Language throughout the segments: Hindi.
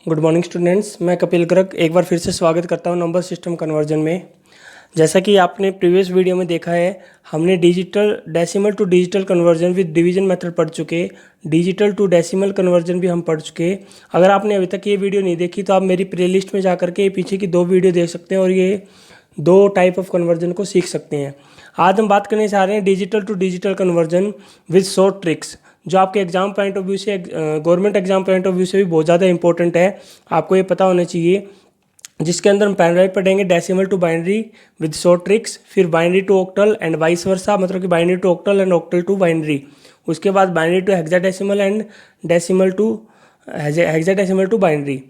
गुड मॉर्निंग स्टूडेंट्स, मैं कपिल गर्ग एक बार फिर से स्वागत करता हूं नंबर सिस्टम कन्वर्जन में। जैसा कि आपने प्रीवियस वीडियो में देखा है, हमने digital decimal to digital conversion with division method पढ़ चुके, डिजिटल टू डेसिमल कन्वर्जन भी हम पढ़ चुके। अगर आपने अभी तक ये वीडियो नहीं देखी तो आप मेरी प्लेलिस्ट में जाकर के पीछे की 2 वीडियो देख सकते हैं और ये 2 टाइप ऑफ कन्वर्जन को सीख सकते हैं। आज हम बात करने जा रहे हैं digital to digital conversion with short tricks, जो आपके एग्जाम पॉइंट ऑफ व्यू से, government exam point of view से भी बहुत ज़्यादा इंपॉर्टेंट है। आपको ये पता होना चाहिए, जिसके अंदर हम पैराग्राफ पढ़ेंगे decimal to binary with short tricks, फिर binary to octal and vice versa, मतलब कि binary to octal and octal to binary. उसके बाद binary to hexadecimal and decimal to hexadecimal to binary.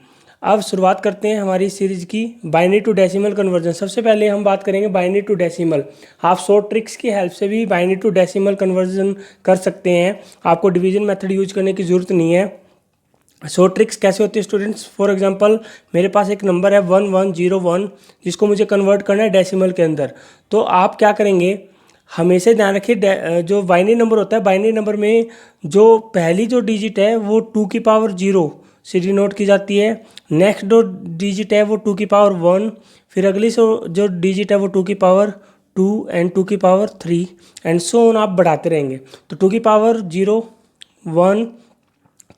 अब शुरुआत करते हैं हमारी सीरीज की बाइनरी टू डेसिमल कन्वर्जन। सबसे पहले हम बात करेंगे बाइनरी टू डेसिमल। आप शॉर्ट ट्रिक्स की हेल्प से भी बाइनरी टू डेसिमल कन्वर्जन कर सकते हैं, आपको डिवीजन मेथड यूज करने की ज़रूरत नहीं है। शॉर्ट ट्रिक्स कैसे होती है स्टूडेंट्स? फॉर एग्जांपल, मेरे पास एक नंबर है 1101, जिसको मुझे कन्वर्ट करना है डेसिमल के अंदर। तो आप क्या करेंगे, हमेशा ध्यान रखिए, जो बाइनरी नंबर होता है, बाइनरी नंबर में जो पहली जो डिजिट है वो 2 की पावर 0 से डिनोट की जाती है। नेक्स्ट जो डिजिट है वो 2 की पावर 1, फिर अगली जो डिजिट है वो 2 की पावर 2 एंड 2 की पावर 3 एंड सो ऑन आप बढ़ाते रहेंगे। तो 2 की पावर 0, 1,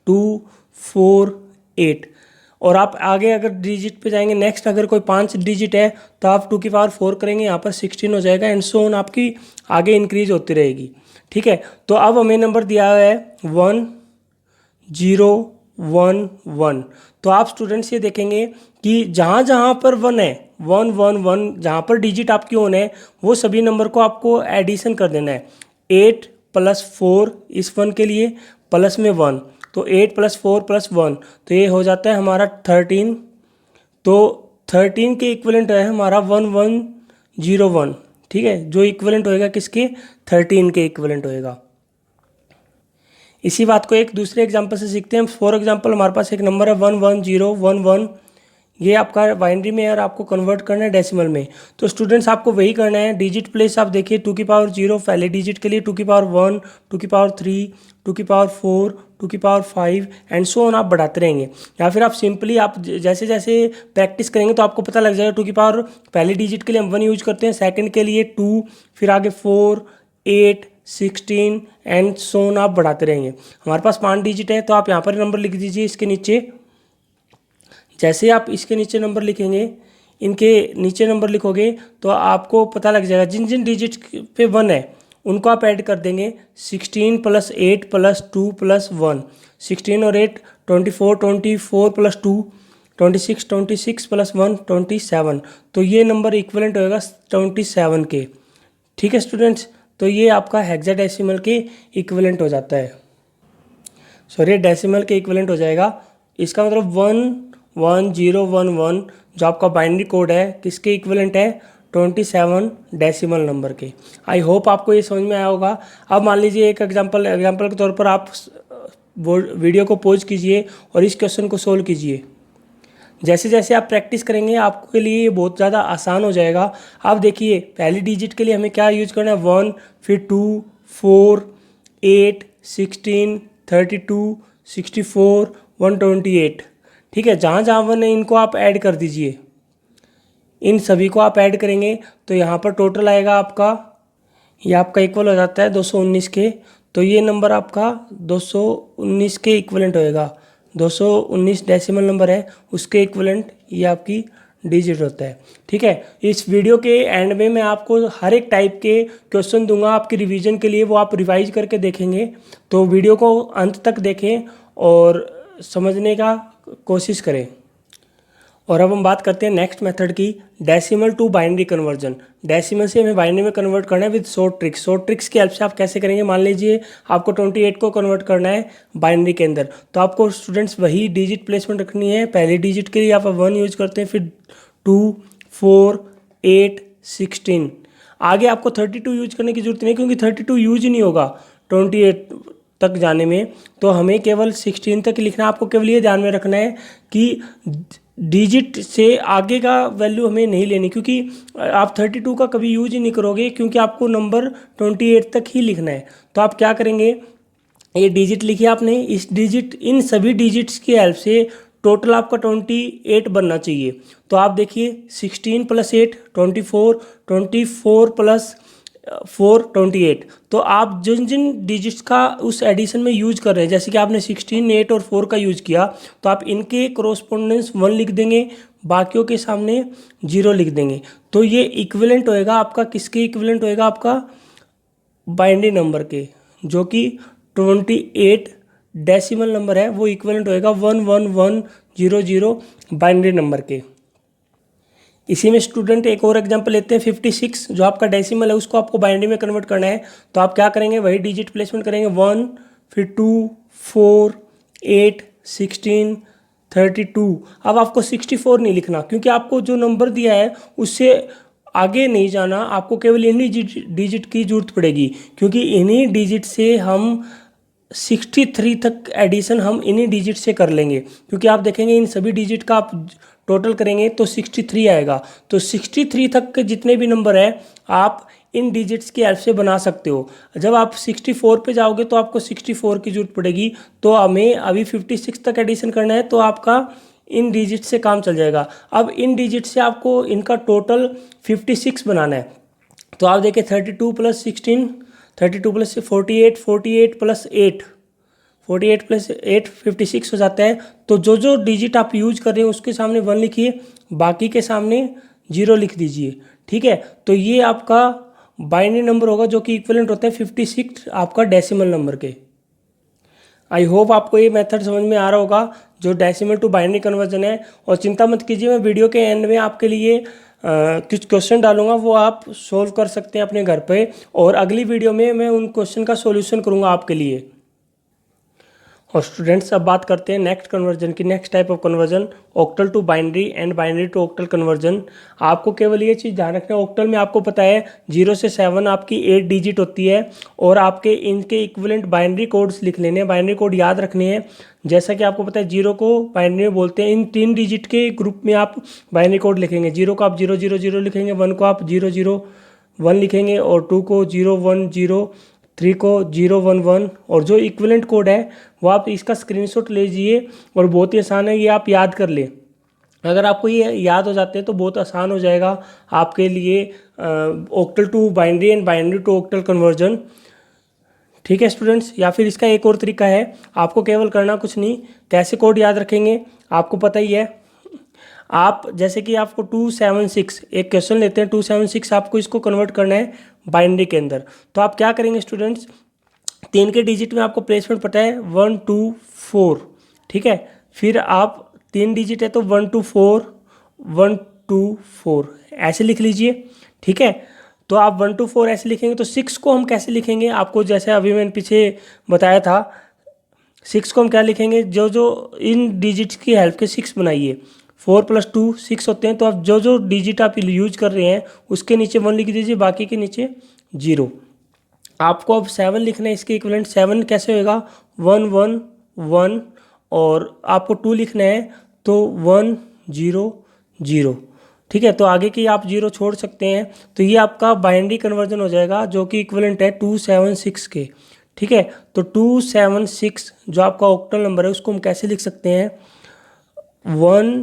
2, 4, 8, और आप आगे अगर डिजिट पे जाएंगे, नेक्स्ट अगर कोई 5 डिजिट है तो आप 2 की पावर 4 करेंगे, यहाँ पर 16 हो जाएगा एंड सो ऑन आपकी आगे इंक्रीज होती रहेगी। ठीक है, तो अब हमें नंबर दिया हुआ है 1, 0, 1, 1। तो आप स्टूडेंट्स ये देखेंगे कि जहाँ जहाँ पर 1 है, 1, 1, 1, जहाँ पर डिजिट आपकी ऑन है वो सभी नंबर को आपको एडिशन कर देना है। 8 + 4 इस 1 के लिए, प्लस में 1, तो 8 + 4 + 1, तो ये हो जाता है हमारा 13। तो 13 के इक्विवेलेंट है हमारा 1101। ठीक है, जो इक्विवेलेंट होएगा किसके? 13 के इक्विवेलेंट होएगा। इसी बात को एक दूसरे एग्जांपल से सीखते हैं। फॉर एग्जांपल, हमारे पास एक नंबर है 11011, ये आपका बाइनरी में है और आपको कन्वर्ट करना है डेसिमल में। तो स्टूडेंट्स आपको वही करना है, डिजिट प्लेस आप देखिए 2 की पावर 0 पहले डिजिट के लिए, 2 की पावर 1, 2 की पावर 3, 2 की पावर 4, 2 की पावर 5 एंड सो ऑन आप बढ़ाते रहेंगे। या फिर आप सिंपली आप जैसे जैसे प्रैक्टिस करेंगे तो आपको पता लग जाएगा। 2 की पावर पहले डिजिट के लिए हम 1 यूज करते हैं, सेकंड के लिए 2, फिर आगे 4, 8, 16 एंड सो ऑन आप बढ़ाते रहेंगे। हमारे पास 5 डिजिट है तो आप यहाँ पर नंबर लिख दीजिए इसके नीचे। जैसे आप इसके नीचे नंबर लिखेंगे, इनके नीचे नंबर लिखोगे तो आपको पता लग जाएगा जिन जिन डिजिट पे 1 है उनको आप ऐड कर देंगे। 16 + 8 + 2 + 1, 16 और 8 24, 24 + 2 26, 26 + 1 27, तो ये नंबर इक्विवेलेंट होएगा 27 के। ठीक है स्टूडेंट्स, तो ये आपका हेक्साडेसिमल के इक्विवेलेंट हो जाता है, सॉरी डेसिमल के इक्विवेलेंट हो जाएगा। इसका मतलब 11011 जो आपका बाइनरी कोड है किसके इक्विवेलेंट है? 27 डेसिमल नंबर के। आई होप आपको ये समझ में आया होगा। अब मान लीजिए एक एग्जांपल के तौर पर आप वीडियो को पॉज कीजिए और इस क्वेश्चन को सोल्व कीजिए। जैसे जैसे आप प्रैक्टिस करेंगे आपके लिए ये बहुत ज़्यादा आसान हो जाएगा। आप देखिए पहली डिजिट के लिए हमें क्या यूज करना है? 1, फिर 2, 4, 8, 16, 32, 64, 128। ठीक है, जहाँ जहाँ 1 है इनको आप ऐड कर दीजिए। इन सभी को आप ऐड करेंगे तो यहाँ पर टोटल आएगा आपका, ये आपका इक्वल हो जाता है 219 के। तो ये नंबर आपका 219 के इक्विवेलेंट होएगा। 219 डेसिमल नंबर है, उसके इक्विवेलेंट ये आपकी डिजिट होता है। ठीक है, इस वीडियो के एंड में मैं आपको हर एक टाइप के क्वेश्चन दूंगा आपकी रिवीजन के लिए, वो आप रिवाइज करके देखेंगे। तो वीडियो को अंत तक देखें और समझने का कोशिश करें। और अब हम बात करते हैं नेक्स्ट मेथड की, decimal to binary conversion. Decimal से हमें बाइनरी में कन्वर्ट करना है with short tricks. Short tricks की हेल्प से आप कैसे करेंगे? मान लीजिए आपको 28 को कन्वर्ट करना है बाइनरी के अंदर, तो आपको स्टूडेंट्स वही डिजिट प्लेसमेंट रखनी है। पहले डिजिट के लिए आप 1 यूज करते हैं, फिर 2, 4, 8, 16। आगे आपको 32 यूज करने की जरूरत नहीं, क्योंकि 32 यूज ही नहीं होगा 28 तक जाने में। तो हमें केवल 16 तक लिखना है। आपको केवल ये ध्यान में रखना है कि डिजिट से आगे का वैल्यू हमें नहीं लेनी, क्योंकि आप 32 का कभी यूज ही नहीं करोगे, क्योंकि आपको नंबर 28 तक ही लिखना है। तो आप क्या करेंगे, ये डिजिट लिखिए आपने, इस डिजिट इन सभी डिजिट्स की हेल्प से टोटल आपका 28 बनना चाहिए। तो आप देखिए 16 + 8 24, 24 + 4 28। तो आप जिन जिन डिजिट्स का उस एडिशन में यूज कर रहे हैं, जैसे कि आपने 16, 8 और 4 का यूज किया, तो आप इनके कोरोस्पोंडेंस 1 लिख देंगे, बाकियों के सामने 0 लिख देंगे। तो ये इक्विवेलेंट होएगा आपका, किसके इक्विवेलेंट होएगा आपका? बाइनरी नंबर के, जो कि 28 डेसिमल नंबर है, वो इक्विवेलेंट होएगा 11100 बाइनरी नंबर के। इसी में स्टूडेंट एक और एग्जांपल लेते हैं 56, जो आपका डेसिमल है उसको आपको बाइनरी में कन्वर्ट करना है। तो आप क्या करेंगे, वही डिजिट प्लेसमेंट करेंगे, 1, फिर 2, 4, 8, 16, 32। अब आपको 64 नहीं लिखना, क्योंकि आपको जो नंबर दिया है उससे आगे नहीं जाना, आपको केवल इन्हीं डिजिट की जरूरत पड़ेगी, क्योंकि इन्हीं डिजिट से हम 63 तक एडिशन हम इन्हीं डिजिट से कर लेंगे। क्योंकि आप देखेंगे इन सभी डिजिट का आप टोटल करेंगे तो 63 आएगा। तो 63 तक के जितने भी नंबर है आप इन डिजिट्स की हेल्प से बना सकते हो। जब आप 64 पे जाओगे तो आपको 64 की जरूरत पड़ेगी। तो हमें अभी 56 तक एडिशन करना है, तो आपका इन डिजिट से काम चल जाएगा। अब इन डिजिट से आपको इनका टोटल 56 बनाना है। तो आप देखिए 32 + 16, 32 + 48, 48 + 8, 48 + 8 56 हो जाता है। तो जो जो डिजिट आप यूज कर रहे हैं उसके सामने 1 लिखिए, बाकी के सामने 0 लिख दीजिए। ठीक है, तो ये आपका बाइनरी नंबर होगा, जो कि इक्विवेलेंट होता है 56 आपका डेसिमल नंबर के। आई होप आपको ये मेथड समझ में आ रहा होगा, जो डेसिमल टू बाइनरी कन्वर्जन है। और चिंता मत कीजिए, मैं वीडियो के एंड में आपके लिए कुछ क्वेश्चन डालूंगा, वो आप सोल्व कर सकते हैं अपने घर पे। और अगली वीडियो में मैं उन क्वेश्चन का सॉल्यूशन करूंगा आपके लिए। और स्टूडेंट्स, अब बात करते हैं नेक्स्ट कन्वर्जन की, next type of conversion, octal to binary and binary to octal conversion. आपको केवल ये चीज़ ध्यान रखना है, ऑक्टल में आपको पता है 0 से 7 आपकी 8 डिजिट होती है, और आपके इनके इक्विवेलेंट बाइनरी कोड्स लिख लेने हैं, बाइनरी कोड याद रखने हैं। जैसा कि आपको पता है 0 को बाइनरी में बोलते हैं, इन 3 डिजिट के ग्रुप में आप बाइनरी कोड लिखेंगे। 0 को आप 000 लिखेंगे, 1 को आप 001 लिखेंगे, और 2 को 010, 3 को 011। और जो इक्विवेलेंट कोड है वो आप इसका स्क्रीनशॉट लीजिए, और बहुत ही आसान है, ये आप याद कर लें। अगर आपको ये याद हो जाते हैं तो बहुत आसान हो जाएगा आपके लिए octal to binary and binary to octal conversion. ठीक है स्टूडेंट्स, या फिर इसका एक और तरीका है, आपको केवल करना कुछ नहीं। कैसे कोड याद रखेंगे आपको पता ही है। आप जैसे कि आपको 276 एक क्वेश्चन लेते हैं, 276 आपको इसको कन्वर्ट करना है बाइनरी के अंदर। तो आप क्या करेंगे स्टूडेंट्स, 3 के डिजिट में आपको प्लेसमेंट पता है 1 2 4। ठीक है, फिर आप 3 डिजिट है तो 1 2 4, 1 2 4 ऐसे लिख लीजिए। ठीक है, तो आप 1 2 4 ऐसे लिखेंगे। तो 6 को हम कैसे लिखेंगे, आपको जैसे अभी मैंने पीछे बताया था, 6 को हम क्या लिखेंगे, जो जो इन डिजिट्स की हेल्प के 6 बनाइए। 4 + 2 6 होते हैं। तो आप जो जो डिजिट आप यूज कर रहे हैं उसके नीचे 1 लिख दीजिए, बाकी के नीचे 0। आपको अब 7 लिखना है, इसके इक्विवेलेंट 7 कैसे होएगा, 1 1 1, और आपको 2 लिखना है तो 1 0 0। ठीक है, तो आगे की आप 0 छोड़ सकते हैं। तो ये आपका बाइनरी कन्वर्जन हो जाएगा, जो कि इक्विवेलेंट है 276 के। ठीक है, तो 276 जो आपका ऑक्टल नंबर है उसको हम कैसे लिख सकते हैं, 1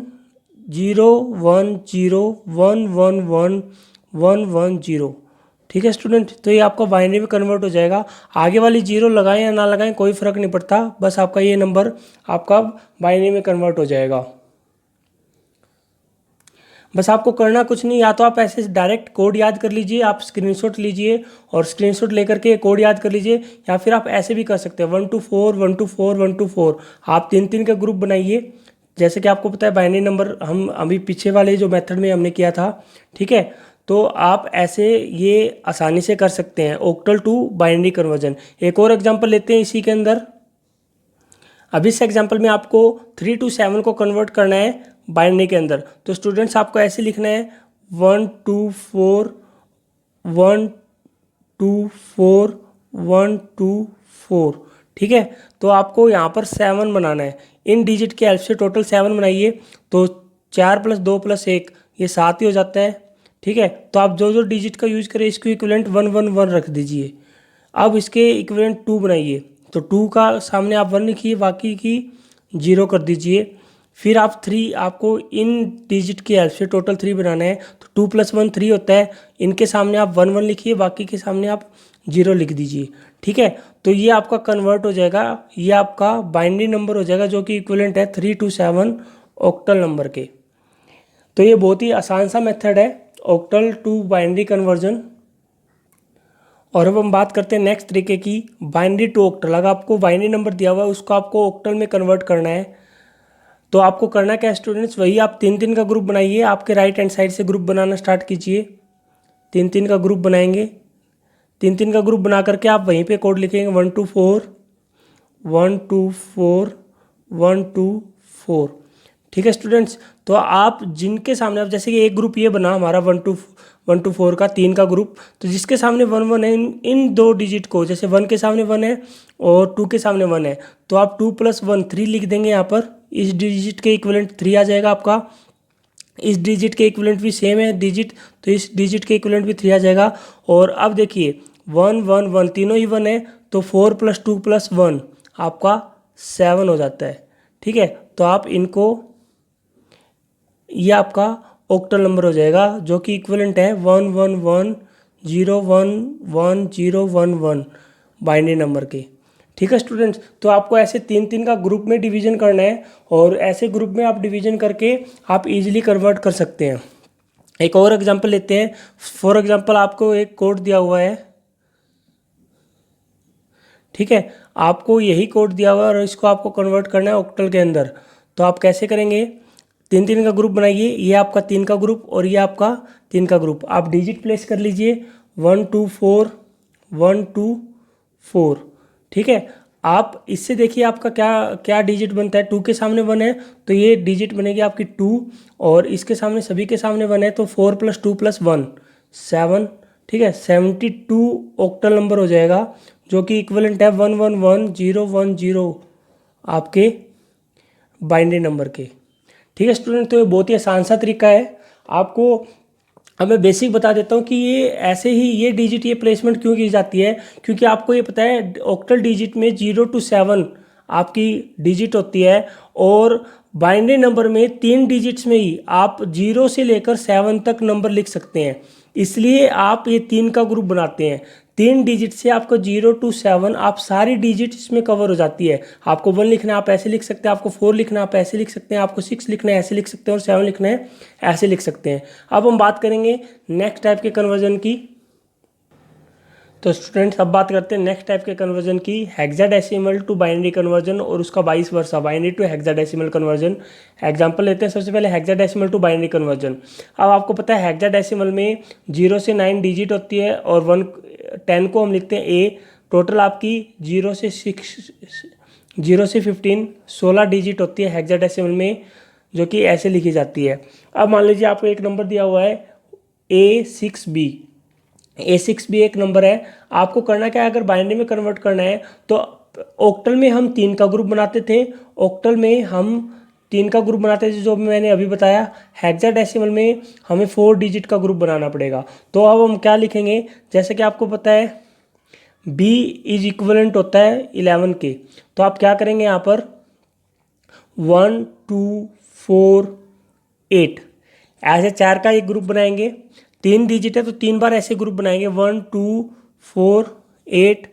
0 1 0 1 1 1 1 1 0। ठीक है स्टूडेंट, तो ये आपका बाइनरी में कन्वर्ट हो जाएगा। आगे वाली 0 लगाएं या ना लगाएं कोई फ़र्क नहीं पड़ता, बस आपका ये नंबर आपका बाइनरी में कन्वर्ट हो जाएगा। बस आपको करना कुछ नहीं, या तो आप ऐसे डायरेक्ट कोड याद कर लीजिए, आप स्क्रीनशॉट लीजिए और स्क्रीनशॉट लेकर के कोड याद कर लीजिए, या फिर आप ऐसे भी कर सकते हैं 1 2 4 1 2 4 1 2 4। आप 3 का ग्रुप बनाइए, जैसे कि आपको पता है बाइनरी नंबर हम अभी पीछे वाले जो मेथड में हमने किया था। ठीक है, तो आप ऐसे ये आसानी से कर सकते हैं ऑक्टल टू बाइनरी कन्वर्जन। एक और एग्जांपल लेते हैं इसी के अंदर। अभी इस एग्जांपल में आपको 3 to 7 को कन्वर्ट करना है बाइनरी के अंदर। तो स्टूडेंट्स आपको ऐसे लिखना है 1 2 4 1 2 4 1 2 4। ठीक है, तो आपको यहाँ पर 7 बनाना है, इन डिजिट के हेल्प से टोटल 7 बनाइए। तो 4 + 2 + 1 ये 7 ही हो जाता है। ठीक है, तो आप जो जो डिजिट का यूज करें इसको इक्विवेलेंट 1 1 1 रख दीजिए। अब इसके इक्विवेलेंट 2 बनाइए, तो 2 का सामने आप 1 लिखिए, बाकी की 0 कर दीजिए। फिर आप 3 आपको इन डिजिट की हेल्प से टोटल 3 बनाना है, तो 2 + 1 3 होता है। इनके सामने आप 1 1 लिखिए, बाकी के सामने आप 0 लिख दीजिए। ठीक है, तो ये आपका कन्वर्ट हो जाएगा, ये आपका बाइनरी नंबर हो जाएगा जो कि इक्विवेलेंट है 3 to 7 ऑक्टल नंबर के। तो ये बहुत ही आसान सा मेथड है ऑक्टल टू बाइनरी कन्वर्जन। और अब हम बात करते हैं नेक्स्ट तरीके की, बाइनरी टू ऑक्टल। अगर आपको बाइनरी नंबर दिया हुआ है उसको आपको ऑक्टल में कन्वर्ट करना है, तो आपको करना क्या है स्टूडेंट्स, वही आप 3 3 का ग्रुप बनाइए। आपके राइट हैंड साइड से ग्रुप बनाना स्टार्ट कीजिए। 3 3 का ग्रुप बनाएंगे। 3 3 का ग्रुप बना करके आप वहीं पे कोड लिखेंगे 1 2 4 1 2 4 1 2 4। ठीक है स्टूडेंट्स, तो आप जिनके सामने, आप जैसे कि एक ग्रुप ये बना हमारा 1 2 4 का 3 का ग्रुप, तो जिसके सामने 1 1 है, इन 2 डिजिट को, जैसे 1 के सामने 1 है और 2 के सामने 1 है, तो आप 2 + 1 3 लिख देंगे यहाँ पर। इस डिजिट के इक्विवेलेंट 3 आ जाएगा आपका। इस डिजिट के इक्विवेलेंट भी सेम है डिजिट, तो इस डिजिट के इक्विवेलेंट भी 3 आ जाएगा। और अब देखिए 1 1 1 तीनों ही 1 है, तो 4 + 2 + 1 आपका 7 हो जाता है। ठीक है, तो आप इनको, ये आपका ऑक्टल नंबर हो जाएगा जो कि इक्विवेलेंट है 1 1 1 0 1 1 0 1 1 बाइनरी नंबर के। ठीक है स्टूडेंट्स, तो आपको ऐसे 3 3 का ग्रुप में डिवीजन करना है, और ऐसे ग्रुप में आप डिवीजन करके आप इजीली कन्वर्ट कर सकते हैं। एक और एग्जांपल लेते हैं। फॉर एग्जांपल आपको एक कोड दिया हुआ है, ठीक है, आपको यही कोड दिया हुआ है और इसको आपको कन्वर्ट करना है ऑक्टल के अंदर। तो आप कैसे करेंगे, 3 3 का ग्रुप बनाइए, ये आपका 3 का ग्रुप और ये आपका 3 का ग्रुप। आप डिजिट प्लेस कर लीजिए 1 2 4 1 2 4। ठीक है, आप इससे देखिए आपका क्या क्या डिजिट बनता है। 2 के सामने 1 है तो ये डिजिट बनेगी आपकी 2, और इसके सामने सभी के सामने 1 है, तो 4 + 2 + 1 7। ठीक है, 72 ऑक्टल नंबर हो जाएगा जो कि इक्विवेलेंट है 1 1 1 0 1 0 आपके बाइनरी नंबर के। ठीक है स्टूडेंट, तो ये बहुत ही आसान सा तरीका है। आपको अब मैं बेसिक बता देता हूँ कि ये ऐसे ही ये डिजिट, ये प्लेसमेंट क्यों की जाती है, क्योंकि आपको ये पता है ऑक्टल डिजिट में 0 to 7 आपकी डिजिट होती है, और बाइनरी नंबर में 3 डिजिट्स में ही आप 0 से लेकर 7 तक नंबर लिख सकते हैं। इसलिए आप ये 3 का ग्रुप बनाते हैं। 3 डिजिट से आपको 0 to 7 आप सारी डिजिट इसमें कवर हो जाती है। आपको 1 लिखना है आप ऐसे लिख सकते हैं, आपको 4 लिखना है आप ऐसे लिख सकते हैं, आपको 6 लिखना है ऐसे लिख सकते हैं, और 7 लिखना है ऐसे लिख सकते हैं। अब हम बात करेंगे नेक्स्ट टाइप के कन्वर्जन की। तो स्टूडेंट्स अब बात करते हैं नेक्स्ट टाइप के कन्वर्जन की, हेक्साडेसिमल टू बाइनरी कन्वर्जन और उसका vice versa, binary to hexadecimal conversion. Example लेते हैं सबसे पहले हेक्साडेसिमल टू बाइनरी कन्वर्जन। अब आपको पता है हेक्साडेसिमल में 0 से 9 डिजिट होती है, और 10 को हम लिखते हैं ए। टोटल आपकी 0 से 15 16 डिजिट होती है हेक्साडेसिमल में, जो कि ऐसे लिखी जाती है। अब मान लीजिए आपको एक नंबर दिया हुआ है A6B। A6 भी एक नंबर है। आपको करना क्या है, अगर बाइनरी में कन्वर्ट करना है तो ऑक्टल में हम 3 का ग्रुप बनाते थे, ऑक्टल में हम 3 का ग्रुप बनाते थे जो मैंने अभी बताया। हेक्साडेसिमल में हमें 4 डिजिट का ग्रुप बनाना पड़ेगा। तो अब हम क्या लिखेंगे, जैसे कि आपको पता है B इज इक्विवेलेंट होता है 11 के, तो आप क्या करेंगे यहाँ पर 1 2 4 8 ऐसे 4 का एक ग्रुप बनाएंगे। 3 डिजिट है तो 3 बार ऐसे ग्रुप बनाएंगे 1 2 4 8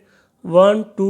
1 2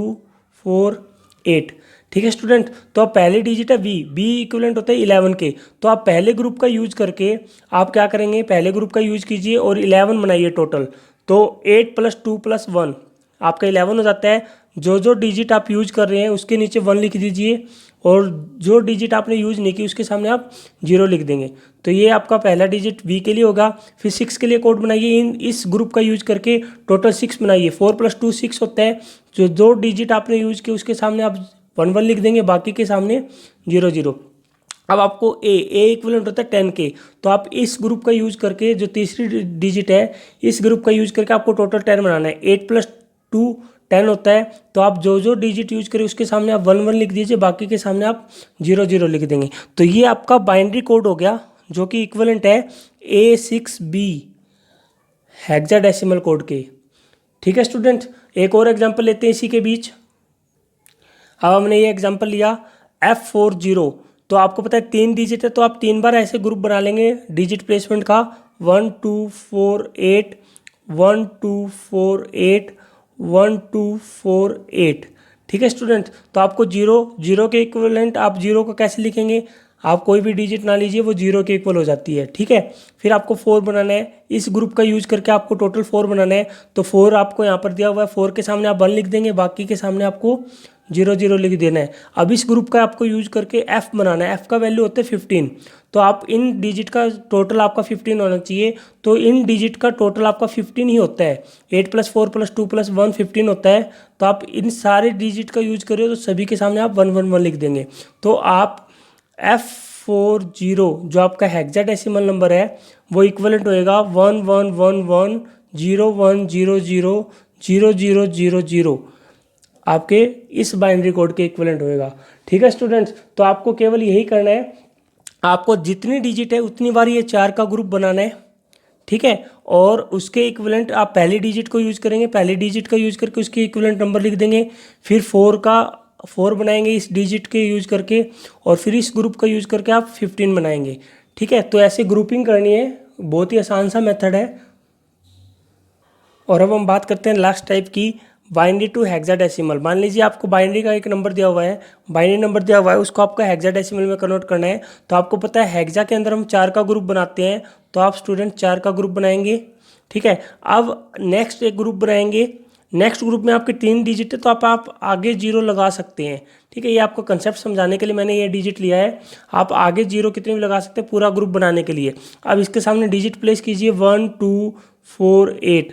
4 8। ठीक है स्टूडेंट, तो अब पहले डिजिट है बी इक्विवेलेंट होता है 11 के, तो आप पहले ग्रुप का यूज करके आप क्या करेंगे, पहले ग्रुप का यूज कीजिए और 11 बनाइए टोटल। तो 8 + 2 + 1 आपका 11 हो जाता है। जो जो डिजिट आप यूज कर रहे हैं उसके नीचे 1 लिख दीजिए, और जो डिजिट आपने यूज नहीं की उसके सामने आप 0 लिख देंगे। तो ये आपका पहला डिजिट बी के लिए होगा। फिर 6 के लिए कोड बनाइए, इस ग्रुप का यूज करके टोटल 6 बनाइए। 4 + 2 6 होता है। जो डिजिट आपने यूज किए उसके सामने आप 1 1 लिख देंगे, बाकी के सामने 0 0। अब आपको ए इक्विवेलेंट होता है 10 के, तो आप इस ग्रुप का यूज करके, जो तीसरी डिजिट है इस ग्रुप का यूज करके आपको टोटल 10 बनाना है। 8 + 2 10 होता है, तो आप जो जो डिजिट यूज करें उसके सामने आप 1 1 लिख दीजिए, बाकी के सामने आप 0 0 लिख देंगे। तो ये आपका बाइनरी कोड हो गया जो कि इक्विवेलेंट है A6B हेक्साडेसिमल कोड के। ठीक है स्टूडेंट, एक और एग्जांपल लेते हैं इसी के बीच। अब हमने ये एग्जांपल लिया F40 तो आपको पता है 3 डिजिट है, तो आप 3 बार ऐसे ग्रुप बना लेंगे डिजिट प्लेसमेंट का 1 2 4 8 1 2 4 8 1 2 4 8। ठीक है स्टूडेंट, तो आपको जीरो के इक्विवेलेंट आप जीरो को कैसे लिखेंगे, आप कोई भी डिजिट ना लीजिए, वो जीरो के इक्वल हो जाती है। ठीक है, फिर आपको 4 बनाना है, इस ग्रुप का यूज करके आपको टोटल 4 बनाना है। तो 4 आपको यहाँ पर दिया हुआ है, 4 के सामने आप 1 लिख देंगे, बाकी के सामने आपको 0 0 लिख देना है। अब इस ग्रुप का आपको यूज करके f बनाना है, f का वैल्यू होता है 15। तो आप इन डिजिट का टोटल आपका 15 होना चाहिए, तो इन डिजिट का टोटल आपका 15 ही होता है। 8 + 4 + 2 + 1 15 होता है। तो आप इन सारे डिजिट का यूज करिए, तो सभी के सामने आप 1 1 1 लिख देंगे। तो आप F40 जो आपका हेक्साडेसिमल नंबर है वो इक्वलेंट होएगा 1 1 1 1 0 1 0 0 0 0 0 0 आपके इस बाइनरी कोड के इक्वलेंट होएगा। ठीक है स्टूडेंट्स, तो आपको केवल यही करना है, आपको जितनी डिजिट है उतनी बार ये 4 का ग्रुप बनाना है। ठीक है, और उसके इक्विवेलेंट आप पहली डिजिट को यूज करेंगे, पहली डिजिट का यूज करके उसके इक्विवेलेंट नंबर लिख देंगे, फिर 4 बनाएंगे इस डिजिट के यूज करके, और फिर इस ग्रुप का यूज करके आप 15 बनाएंगे। ठीक है, तो ऐसे ग्रुपिंग करनी है, बहुत ही आसान सा मेथड है। और अब हम बात करते हैं लास्ट टाइप की, बाइनरी टू हेक्साडेसिमल। मान लीजिए आपको बाइनरी का एक नंबर दिया हुआ है, बाइनरी नंबर दिया हुआ है, उसको आपको हेक्साडेसिमल में कन्वर्ट करना है। तो आपको पता है हेक्सा के अंदर हम 4 का ग्रुप बनाते हैं, तो आप स्टूडेंट 4 का ग्रुप बनाएंगे। ठीक है, अब नेक्स्ट एक ग्रुप बनाएंगे, नेक्स्ट ग्रुप में आपके 3 डिजिट है, तो आप आगे 0 लगा सकते हैं। ठीक है, ये आपको कंसेप्ट समझाने के लिए मैंने ये डिजिट लिया है। आप आगे 0 कितने भी लगा सकते हैं पूरा ग्रुप बनाने के लिए। अब इसके सामने डिजिट प्लेस कीजिए 1 2 4 8,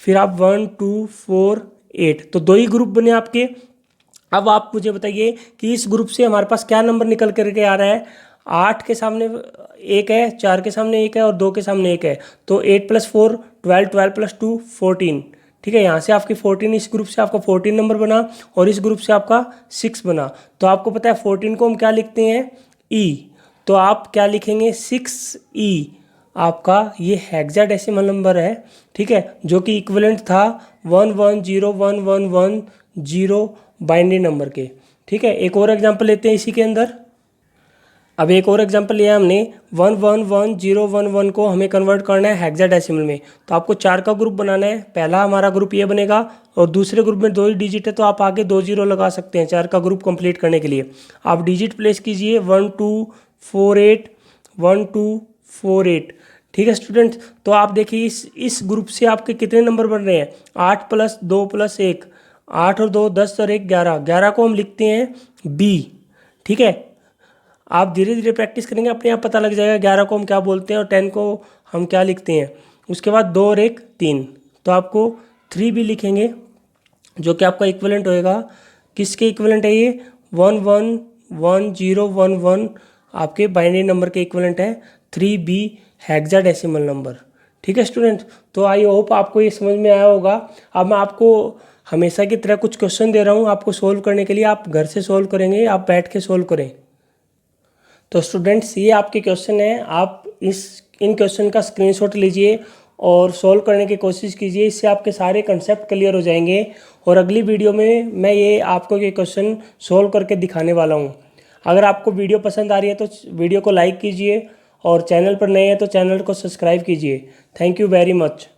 फिर आप 1 2 4 8, तो 2 ही ग्रुप बने आपके। अब आप मुझे बताइए कि इस ग्रुप से हमारे पास क्या नंबर निकल करके आ रहा है। 8 के सामने 1 है, 4 के सामने 1 है और 2 के सामने 1 है, तो 8 + 4 12 12 + 2 14। ठीक है, यहाँ से आपकी 14, इस ग्रुप से आपका 14 नंबर बना और इस ग्रुप से आपका 6 बना। तो आपको पता है 14 को हम क्या लिखते हैं, ई, तो आप क्या लिखेंगे 6E। आपका ये हेक्साडेसिमल नंबर है। ठीक है, जो कि इक्विवेलेंट था 1 1 0 1 1 1 0 बाइनरी नंबर के। ठीक है, एक और एग्जांपल लेते हैं इसी के अंदर। अब एक और एग्जांपल लिया हमने 1 1 1 0 1 1 को हमें कन्वर्ट करना है हेक्साडेसिमल में। तो आपको 4 का ग्रुप बनाना है, पहला हमारा ग्रुप ये बनेगा और दूसरे ग्रुप में 2 ही डिजिट है, तो आप आगे 2 0 लगा सकते हैं 4 का ग्रुप कंप्लीट करने के लिए। आप डिजिट प्लेस कीजिए 1 2 4 8 1 2 4 8। ठीक है स्टूडेंट, तो आप देखिए इस ग्रुप से आपके कितने नंबर बन रहे हैं, 8 + 2 + 1, 8 और 2 10 और 1 11, 11 को हम लिखते हैं बी। ठीक है, आप धीरे धीरे प्रैक्टिस करेंगे, अपने आप पता लग जाएगा 11 को हम क्या बोलते हैं और 10 को हम क्या लिखते हैं। उसके बाद 2 और 1 3, तो आपको 3 भी लिखेंगे, जो कि आपका इक्विवेलेंट होएगा, किसके इक्विवेलेंट है ये 1 1 1 0 1 1, आपके बाइनरी नंबर के इक्विवेलेंट है 3B हेक्साडेसिमल नंबर। ठीक है स्टूडेंट, तो आई होप आपको ये समझ में आया होगा। अब मैं आपको हमेशा की तरह कुछ क्वेश्चन दे रहा हूँ आपको सोल्व करने के लिए, आप घर से सोल्व करेंगे, आप बैठ के सोल्व करें। तो स्टूडेंट्स ये आपके क्वेश्चन है, आप इन क्वेश्चन का स्क्रीनशॉट लीजिए और सॉल्व करने की कोशिश कीजिए, इससे आपके सारे कंसेप्ट क्लियर हो जाएंगे। और अगली वीडियो में मैं ये आपको ये क्वेश्चन सॉल्व करके दिखाने वाला हूँ। अगर आपको वीडियो पसंद आ रही है तो वीडियो को लाइक कीजिए और चैनल पर नए हैं तो चैनल को सब्सक्राइब कीजिए। Thank you very much.